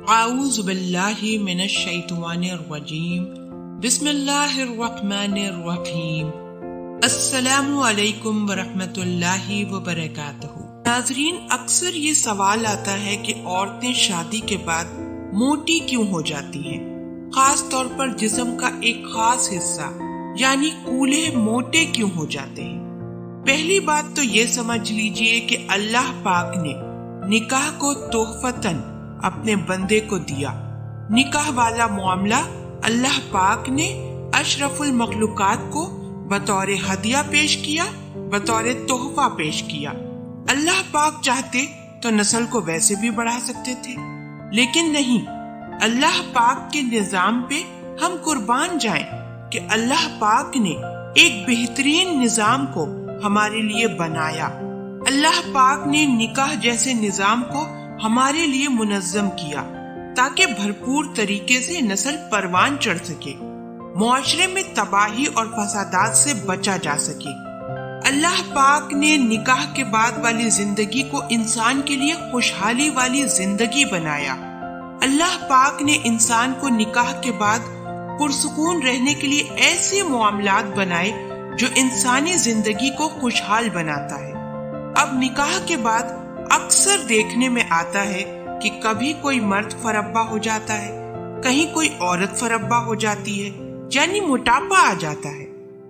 اعوذ باللہ من الشیطان الرجیم بسم اللہ الرحمن الرحیم السلام علیکم ورحمۃ اللہ وبرکاتہ۔ ناظرین، اکثر یہ سوال آتا ہے کہ عورتیں شادی کے بعد موٹی کیوں ہو جاتی ہیں، خاص طور پر جسم کا ایک خاص حصہ یعنی کولہے موٹے کیوں ہو جاتے ہیں۔ پہلی بات تو یہ سمجھ لیجئے کہ اللہ پاک نے نکاح کو تحفتاً اپنے بندے کو دیا۔ نکاح والا معاملہ اللہ پاک نے اشرف المخلوقات کو بطور ہدیہ پیش کیا، بطور تحفہ پیش کیا۔ اللہ پاک چاہتے تو نسل کو ویسے بھی بڑھا سکتے تھے، لیکن نہیں، اللہ پاک کے نظام پہ ہم قربان جائیں کہ اللہ پاک نے ایک بہترین نظام کو ہمارے لیے بنایا۔ اللہ پاک نے نکاح جیسے نظام کو ہمارے لیے منظم کیا تاکہ بھرپور طریقے سے نسل پروان چڑھ سکے، معاشرے میں تباہی اور فسادات سے بچا جا سکے۔ اللہ پاک نے نکاح کے بعد والی زندگی کو انسان کے لیے خوشحالی والی زندگی بنایا۔ اللہ پاک نے انسان کو نکاح کے بعد پرسکون رہنے کے لیے ایسے معاملات بنائے جو انسانی زندگی کو خوشحال بناتا ہے۔ اب نکاح کے بعد اکثر دیکھنے میں آتا ہے کہ کبھی کوئی مرد فربا ہو جاتا ہے، کہیں کوئی عورت فربا ہو جاتی ہے، یعنی موٹاپا آ جاتا ہے۔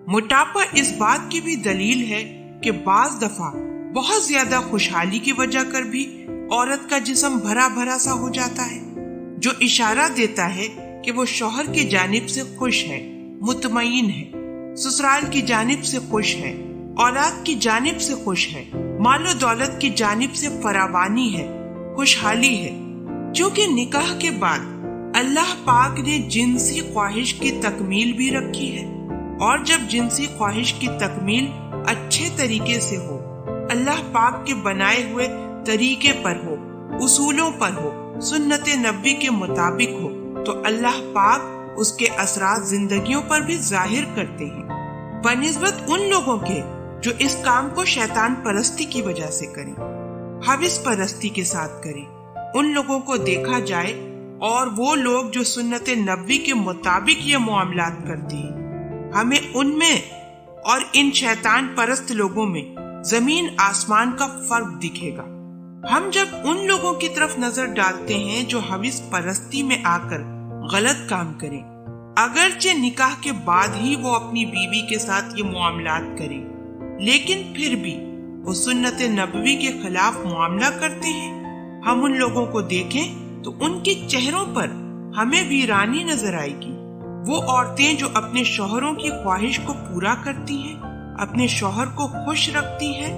موٹاپا اس بات کی بھی دلیل ہے کہ بعض دفعہ بہت زیادہ خوشحالی کی وجہ کر بھی عورت کا جسم بھرا بھرا سا ہو جاتا ہے، جو اشارہ دیتا ہے کہ وہ شوہر کی جانب سے خوش ہے، مطمئن ہے، سسرال کی جانب سے خوش ہے، اولاد کی جانب سے خوش ہے، مال و دولت کی جانب سے فراوانی ہے، خوشحالی ہے۔ چونکہ نکاح کے بعد اللہ پاک نے جنسی خواہش کی تکمیل بھی رکھی ہے، اور جب جنسی خواہش کی تکمیل اچھے طریقے سے ہو، اللہ پاک کے بنائے ہوئے طریقے پر ہو، اصولوں پر ہو، سنت نبوی کے مطابق ہو، تو اللہ پاک اس کے اثرات زندگیوں پر بھی ظاہر کرتے ہیں، بنسبت ان لوگوں کے جو اس کام کو شیطان پرستی کی وجہ سے کریں، حوث پرستی کے ساتھ کریں۔ ان لوگوں کو دیکھا جائے اور وہ لوگ جو سنت نبوی کے مطابق یہ معاملات کرتے ہیں، ہمیں ان میں اور ان شیطان پرست لوگوں میں زمین آسمان کا فرق دکھے گا۔ ہم جب ان لوگوں کی طرف نظر ڈالتے ہیں جو حوث پرستی میں آ کر غلط کام کریں، اگرچہ نکاح کے بعد ہی وہ اپنی بیوی کے ساتھ یہ معاملات کریں، لیکن پھر بھی وہ سنت نبوی کے خلاف معاملہ کرتے ہیں، ہم ان لوگوں کو دیکھیں تو ان کے چہروں پر ہمیں ویرانی نظر آئے گی۔ وہ عورتیں جو اپنے شوہروں کی خواہش کو پورا کرتی ہیں، اپنے شوہر کو خوش رکھتی ہیں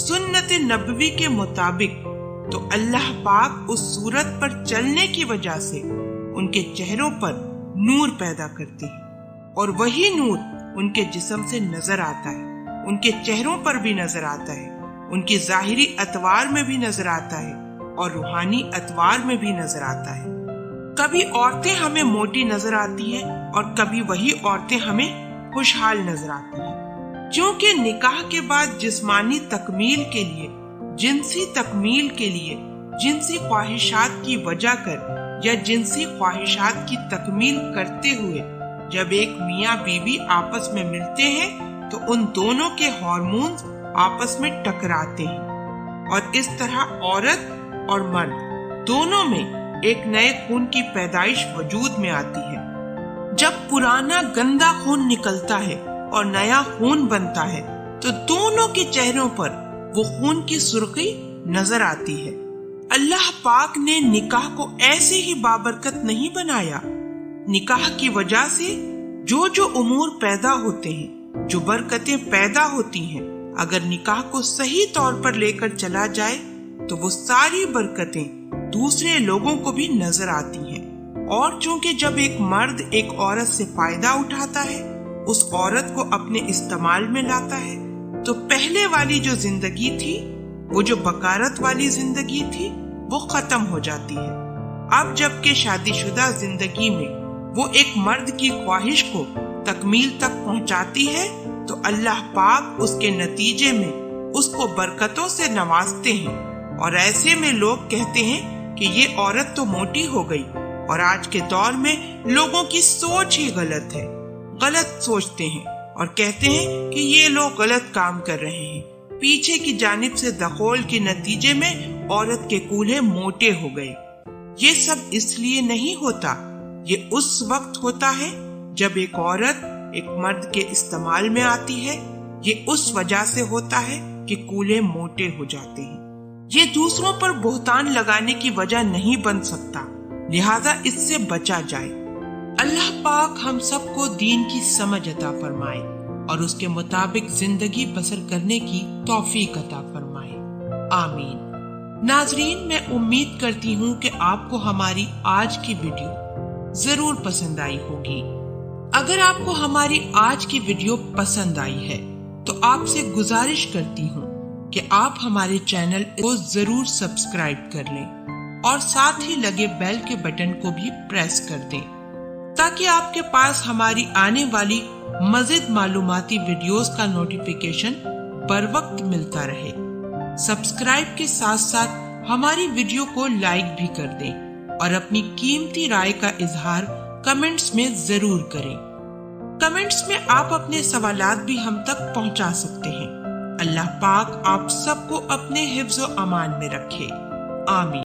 سنت نبوی کے مطابق، تو اللہ پاک اس صورت پر چلنے کی وجہ سے ان کے چہروں پر نور پیدا کرتے ہیں، اور وہی نور ان کے جسم سے نظر آتا ہے، ان کے چہروں پر بھی نظر آتا ہے، ان کی ظاہری اطوار میں بھی نظر آتا ہے، اور روحانی اطوار میں بھی نظر آتا ہے۔ کبھی عورتیں ہمیں موٹی نظر آتی ہیں اور کبھی وہی عورتیں ہمیں خوشحال نظر آتی ہیں، کیونکہ نکاح کے بعد جسمانی تکمیل کے لیے، جنسی تکمیل کے لیے، جنسی خواہشات کی وجہ کر یا جنسی خواہشات کی تکمیل کرتے ہوئے جب ایک میاں بیوی آپس میں ملتے ہیں تو ان دونوں کے ہارمونز آپس میں ٹکراتے ہیں، اور اس طرح عورت اور مرد دونوں میں ایک نئے خون کی پیدائش وجود میں آتی ہے۔ جب پرانا گندا خون نکلتا ہے اور نیا خون بنتا ہے تو دونوں کے چہروں پر وہ خون کی سرخی نظر آتی ہے۔ اللہ پاک نے نکاح کو ایسے ہی بابرکت نہیں بنایا۔ نکاح کی وجہ سے جو امور پیدا ہوتے ہیں، جو برکتیں پیدا ہوتی ہیں، اگر نکاح کو صحیح طور پر لے کر چلا جائے تو وہ ساری برکتیں دوسرے لوگوں کو بھی نظر آتی ہیں۔ اور چونکہ جب ایک مرد ایک عورت سے فائدہ اٹھاتا ہے، اس عورت کو اپنے استعمال میں لاتا ہے، تو پہلے والی جو زندگی تھی، وہ جو بکارت والی زندگی تھی، وہ ختم ہو جاتی ہے۔ اب جب کہ شادی شدہ زندگی میں وہ ایک مرد کی خواہش کو تکمیل تک پہنچاتی ہے تو اللہ پاک اس کے نتیجے میں اس کو برکتوں سے نوازتے ہیں، اور ایسے میں لوگ کہتے ہیں کہ یہ عورت تو موٹی ہو گئی، اور آج کے دور میں لوگوں کی سوچ ہی غلط ہے، غلط سوچتے ہیں اور کہتے ہیں کہ یہ لوگ غلط کام کر رہے ہیں۔ پیچھے کی جانب سے دخول کے نتیجے میں عورت کے کولہے موٹے ہو گئے۔ یہ سب اس لیے نہیں ہوتا، یہ اس وقت ہوتا ہے جب ایک عورت ایک مرد کے استعمال میں آتی ہے۔ یہ اس وجہ سے ہوتا ہے کہ کولہے موٹے ہو جاتے ہیں۔ یہ دوسروں پر بہتان لگانے کی وجہ نہیں بن سکتا، لہذا اس سے بچا جائے۔ اللہ پاک ہم سب کو دین کی سمجھ عطا فرمائے اور اس کے مطابق زندگی بسر کرنے کی توفیق عطا فرمائے، آمین۔ ناظرین، میں امید کرتی ہوں کہ آپ کو ہماری آج کی ویڈیو ضرور پسند آئی ہوگی۔ اگر آپ کو ہماری آج کی ویڈیو پسند آئی ہے تو آپ سے گزارش کرتی ہوں کہ آپ ہمارے چینل کو ضرور سبسکرائب کر لیں اور ساتھ ہی لگے بیل کے بٹن کو بھی پریس کر دیں تاکہ آپ کے پاس ہماری آنے والی مزید معلوماتی ویڈیوز کا نوٹیفیکیشن بر وقت ملتا رہے۔ سبسکرائب کے ساتھ ساتھ ہماری ویڈیو کو لائک بھی کر دیں اور اپنی قیمتی رائے کا اظہار کمنٹس میں ضرور کریں۔ کمنٹس میں آپ اپنے سوالات بھی ہم تک پہنچا سکتے ہیں۔ اللہ پاک آپ سب کو اپنے حفظ و امان میں رکھے، آمین۔